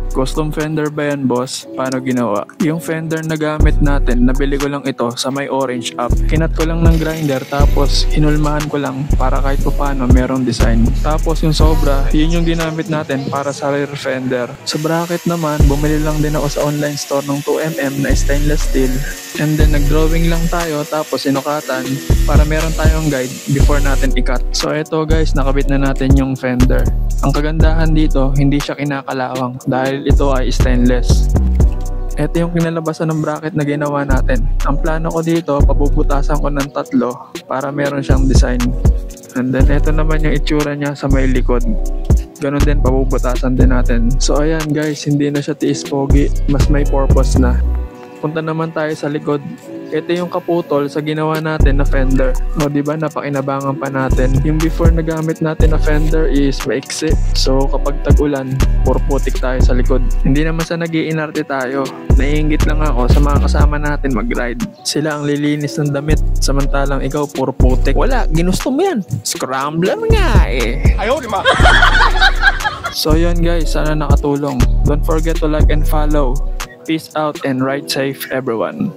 Custom fender ba yan, boss? Paano ginawa? Yung fender na gamit natin, nabili ko lang ito sa may orange app. Kinat ko lang ng grinder tapos hinulmahan ko lang para kahit pa paano merong design. Tapos yung sobra, yun yung ginamit natin para sa rear fender. Sa bracket naman, bumili lang din ako sa online store ng 2mm na stainless steel. And then nag-drawing lang tayo tapos sinukatan para meron tayong guide before natin i-cut. So eto guys, nakabit na natin yung fender. Ang kagandahan dito, hindi siya kinakalawang dahil ito ay stainless. Ito yung kinalabasan ng bracket na ginawa natin. Ang plano ko dito, pabubutasan ko ng 3 para meron siyang design. And then ito naman yung itsura niya sa may likod. Ganon din, pabubutasan din natin. So ayan guys, hindi na siya tiis pogi, mas may purpose na. Punta naman tayo sa likod. Ito yung kaputol sa ginawa natin na fender. O diba, napakinabangan pa natin. Yung before na gamit natin na fender is maiksi. So kapag tag-ulan, puro putik tayo sa likod. Hindi naman sa nag-iinarte tayo. Naiingit lang ako sa mga kasama natin mag-ride. Sila ang lilinis ng damit, samantalang ikaw puro putik. Wala, ginusto mo yan. Scrambler nga eh. Ayaw, di ma. So yun guys, sana nakatulong. Don't forget to like and follow. Peace out and ride safe everyone.